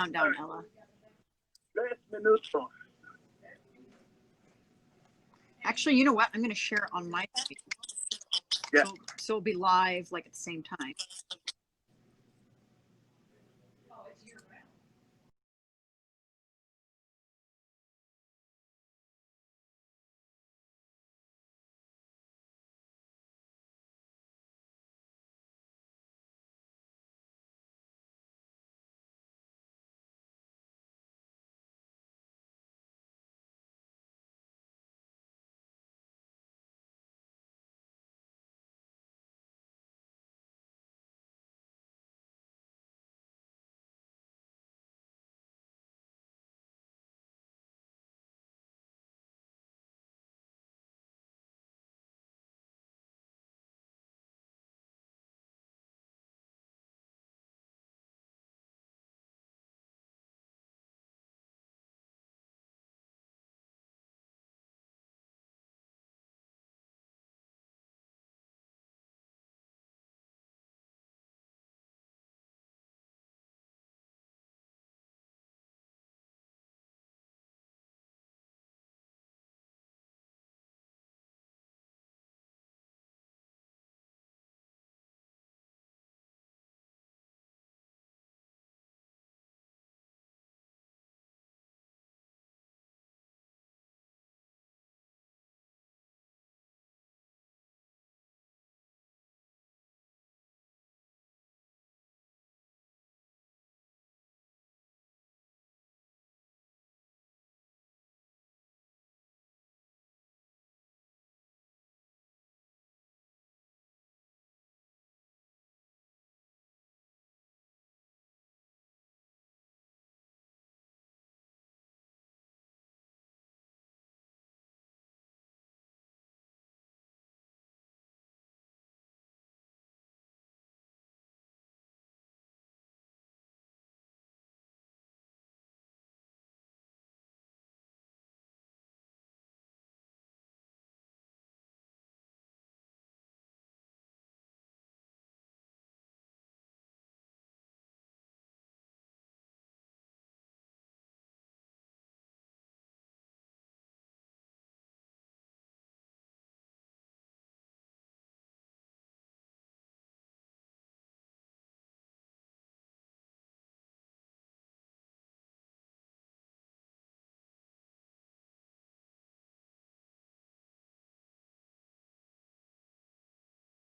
Countdown, Ella. Actually, you know what? I'm going to share on my screen. Yeah. So it'll be live like at the same time.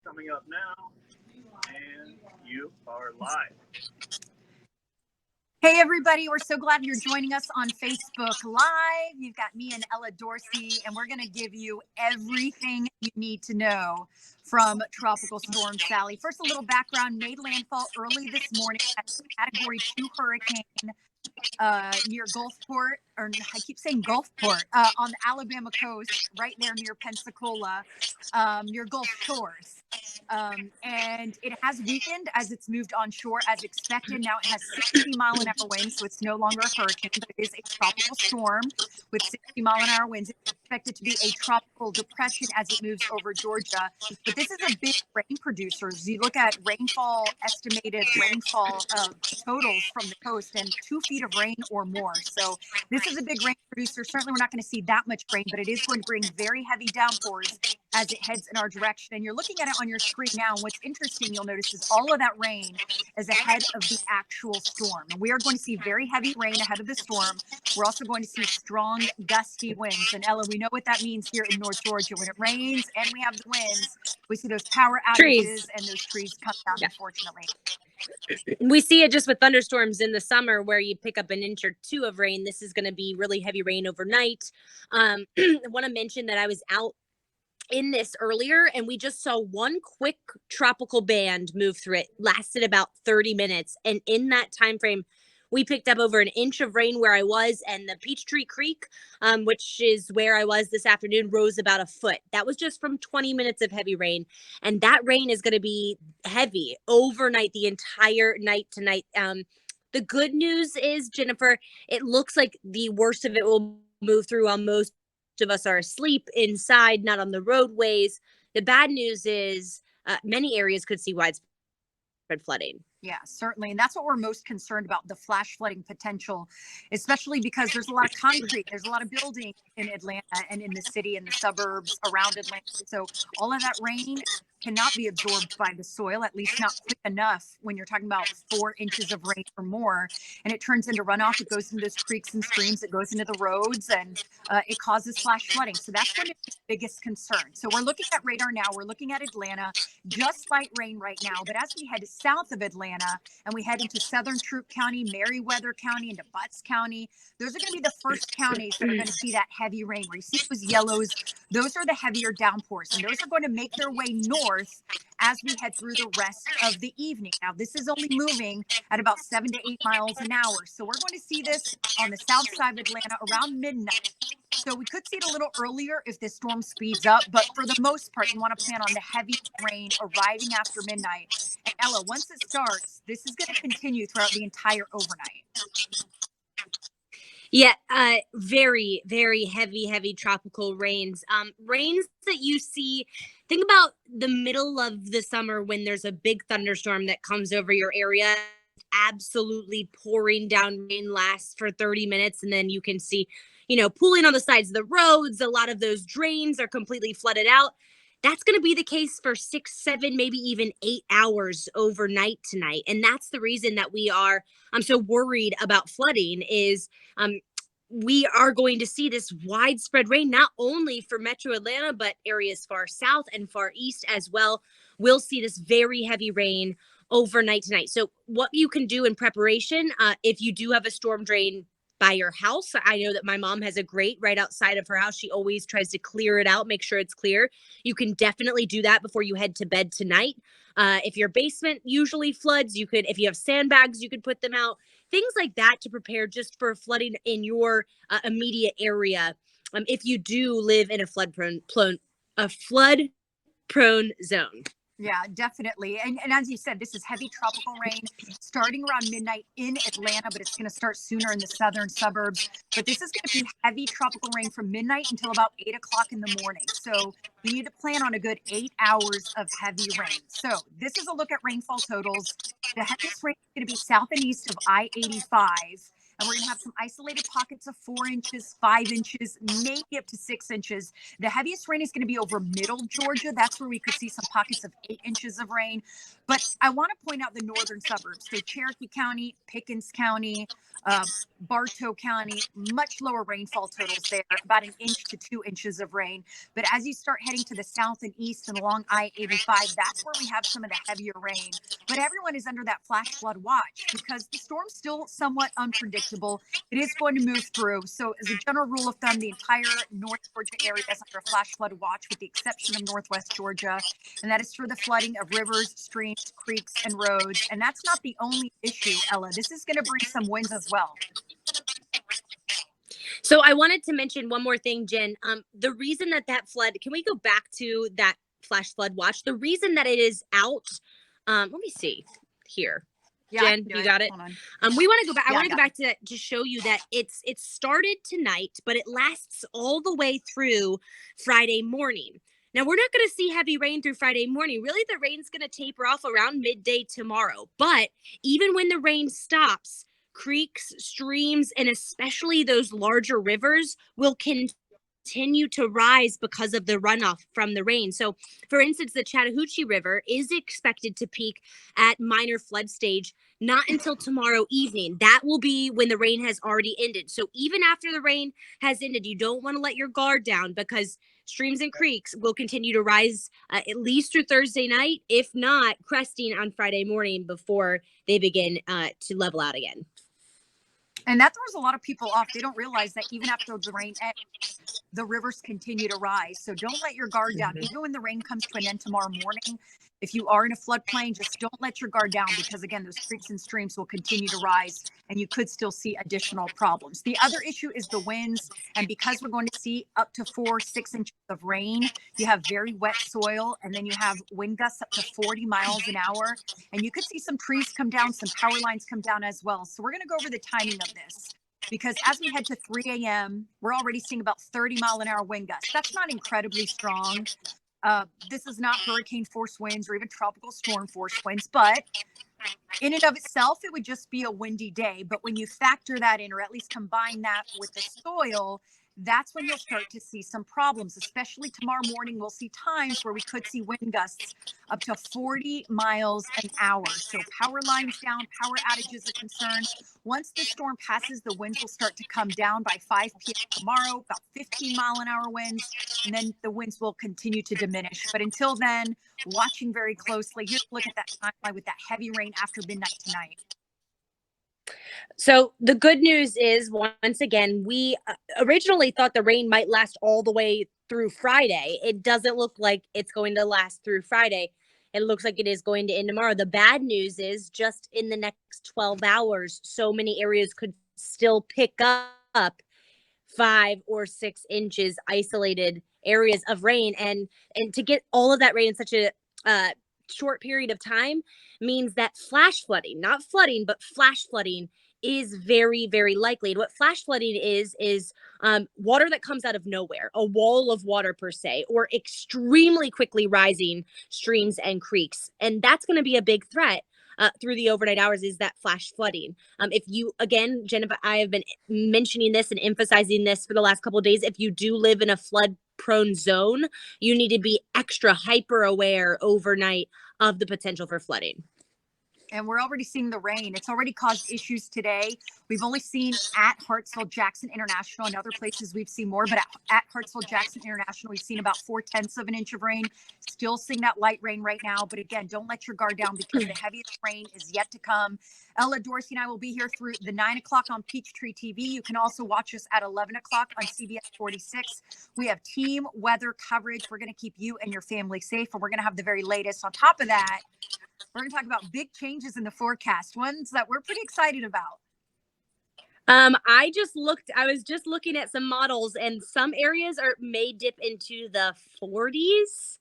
Coming up now, and you are live. Hey, everybody. We're so glad you're joining us on Facebook Live. You've got me and Ella Dorsey, and we're going to give you everything you need to know from Tropical Storm Sally. First, a little background. Made landfall early this morning as a Category 2 hurricane near Gulfport, or I keep saying Gulfport, on the Alabama coast, right there near Pensacola, near Gulf Shores. And it has weakened as it's moved onshore as expected. Now it has 60-mile-an-hour winds, so it's no longer a hurricane, but it is a tropical storm with 60-mile-an-hour winds. It's expected to be a tropical depression as it moves over Georgia. But this is a big rain producer. As you look at rainfall, estimated rainfall totals from the coast, and 2 feet of rain or more. So this is a big rain producer. Certainly we're not going to see that much rain, but it is going to bring very heavy downpours as it heads in our direction. And you're looking at it on your screen now. And what's interesting, you'll notice, is all of that rain is ahead of the actual storm. And we are going to see very heavy rain ahead of the storm. We're also going to see strong, gusty winds. And Ella, we know what that means here in North Georgia. When it rains and we have the winds, we see those power outages and those trees come down, unfortunately. We see it just with thunderstorms in the summer where you pick up an inch or two of rain. This is going to be really heavy rain overnight. I want to mention that I was out in this earlier and we just saw one quick tropical band move through it. Lasted about 30 minutes. And in that time frame, we picked up over an inch of rain where I was, and the Peachtree Creek, which is where I was this afternoon, rose about a foot. That was just from 20 minutes of heavy rain. And that rain is going to be heavy overnight, the entire night tonight. The good news is, Jennifer, it looks like the worst of it will move through while most of us are asleep inside, not on the roadways. The bad news is many areas could see widespread flooding. Yeah, certainly. And that's what we're most concerned about, the flash flooding potential, especially because there's a lot of concrete, there's a lot of building in Atlanta and in the city and the suburbs around Atlanta. So all of that rain cannot be absorbed by the soil, at least not quick enough when you're talking about 4 inches of rain or more. And it turns into runoff. It goes into those creeks and streams. It goes into the roads and it causes flash flooding. So that's going to be the biggest concern. So we're looking at radar now. We're looking at Atlanta, just light rain right now. But as we head south of Atlanta and we head into southern Troup County, Meriwether County, into Butts County, those are going to be the first counties that are going to see that heavy rain. Where you see those yellows, those are the heavier downpours, and those are going to make their way north as we head through the rest of the evening. Now, this is only moving at about 7 to 8 miles an hour. So we're going to see this on the south side of Atlanta around midnight. So we could see it a little earlier if this storm speeds up, but for the most part, you want to plan on the heavy rain arriving after midnight. And Ella, once it starts, this is going to continue throughout the entire overnight. Yeah, very, very heavy tropical rains. Rains that you see, think about the middle of the summer when there's a big thunderstorm that comes over your area, absolutely pouring down rain, lasts for 30 minutes, and then you can see, pooling on the sides of the roads. A lot of those drains are completely flooded out. That's going to be the case for 6, 7, maybe even 8 hours overnight tonight. And that's the reason that I'm so worried about flooding is we are going to see this widespread rain, not only for Metro Atlanta, but areas far south and far east as well. We'll see this very heavy rain overnight tonight. So what you can do in preparation, if you do have a storm drain by your house, I know that my mom has a grate right outside of her house. She always tries to clear it out, make sure it's clear. You can definitely do that before you head to bed tonight. If your basement usually floods, if you have sandbags, you could put them out. Things like that to prepare just for flooding in your immediate area. If you do live in a flood prone zone. Yeah, definitely. And as you said, this is heavy tropical rain starting around midnight in Atlanta, but it's going to start sooner in the southern suburbs. But this is going to be heavy tropical rain from midnight until about 8 o'clock in the morning. So we need to plan on a good 8 hours of heavy rain. So this is a look at rainfall totals. The heaviest rain is going to be south and east of I-85. And we're going to have some isolated pockets of 4 inches, 5 inches, maybe up to 6 inches. The heaviest rain is going to be over middle Georgia. That's where we could see some pockets of 8 inches of rain. But I want to point out the northern suburbs. So Cherokee County, Pickens County, Bartow County, much lower rainfall totals there, about 1 inch to 2 inches of rain. But as you start heading to the south and east and along I-85, that's where we have some of the heavier rain. But everyone is under that flash flood watch because the storm's still somewhat unpredictable. It is going to move through. So as a general rule of thumb, the entire North Georgia area is under a flash flood watch with the exception of Northwest Georgia. And that is for the flooding of rivers, streams, creeks, and roads. And that's not the only issue, Ella. This is going to bring some winds as well. So I wanted to mention one more thing, Jen. The reason that flood, can we go back to that flash flood watch? The reason that it is out, let me see here. Yeah, Jen, you got it. We want to go back. I want to go back to that to show you that it started tonight, but it lasts all the way through Friday morning. Now, we're not going to see heavy rain through Friday morning. Really, the rain's going to taper off around midday tomorrow. But even when the rain stops, creeks, streams, and especially those larger rivers will continue to rise because of the runoff from the rain. So, for instance, the Chattahoochee River is expected to peak at minor flood stage not until tomorrow evening. That will be when the rain has already ended. So even after the rain has ended, you don't want to let your guard down because streams and creeks will continue to rise at least through Thursday night, if not cresting on Friday morning before they begin to level out again. And that throws a lot of people off. They don't realize that even after the rain ends, the rivers continue to rise. So don't let your guard down. Even when the rain comes to an end tomorrow morning, if you are in a floodplain, just don't let your guard down because, again, those creeks and streams will continue to rise and you could still see additional problems. The other issue is the winds. And because we're going to see up to 4, 6 inches of rain, you have very wet soil and then you have wind gusts up to 40 miles an hour. And you could see some trees come down, some power lines come down as well. So we're going to go over the timing of this. Because as we head to 3 a.m., we're already seeing about 30-mile-an-hour wind gusts. That's not incredibly strong. This is not hurricane force winds or even tropical storm force winds, but in and of itself, it would just be a windy day. But when you factor that in, or at least combine that with the soil, that's when you'll start to see some problems, especially tomorrow morning. We'll see times where we could see wind gusts up to 40 miles an hour. So power lines down, power outages are concerned. Once the storm passes, the winds will start to come down by 5 p.m. tomorrow, about 15-mile-an-hour winds, and then the winds will continue to diminish. But until then, watching very closely. Here's a look at that timeline with that heavy rain after midnight tonight. So the good news is, once again, we originally thought the rain might last all the way through Friday. It doesn't look like it's going to last through Friday. It looks like it is going to end tomorrow. The bad news is just in the next 12 hours, so many areas could still pick up 5 or 6 inches, isolated areas of rain. And to get all of that rain in such a short period of time means that flash flooding, not flooding, but flash flooding is very, very likely. And what flash flooding is water that comes out of nowhere, a wall of water per se, or extremely quickly rising streams and creeks. And that's going to be a big threat through the overnight hours, is that flash flooding. If you, again, Jennifer, I have been mentioning this and emphasizing this for the last couple of days. If you do live in a flood prone zone, you need to be extra hyper aware overnight of the potential for flooding. And we're already seeing the rain. It's already caused issues today. We've only seen at Hartsville-Jackson International, and other places we've seen more, but at Hartsville-Jackson International, we've seen about 0.4 of an inch of rain. Still seeing that light rain right now. But again, don't let your guard down, because the heaviest rain is yet to come. Ella Dorsey and I will be here through the 9 o'clock on Peachtree TV. You can also watch us at 11 o'clock on CBS46. We have team weather coverage. We're going to keep you and your family safe, and we're going to have the very latest. On top of that, we're going to talk about big changes in the forecast, ones that we're pretty excited about. I was just looking at some models, and some areas may dip into the 40s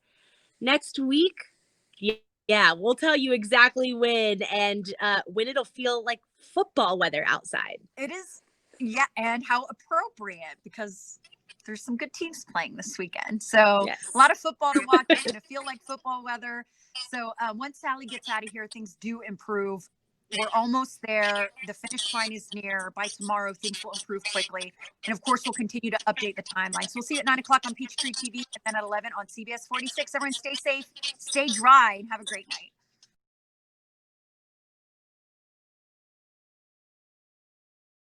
next week. Yeah, we'll tell you exactly when, and when it'll feel like football weather outside. It is, yeah, and how appropriate, because there's some good teams playing this weekend. So yes, a lot of football to watch. It's going to feel like football weather. So once Sally gets out of here, things do improve. We're almost there. The finish line is near. By tomorrow, things will improve quickly. And of course, we'll continue to update the timeline. So we'll see you at 9 o'clock on Peachtree TV, and then at 11 on CBS 46. Everyone stay safe, stay dry, and have a great night.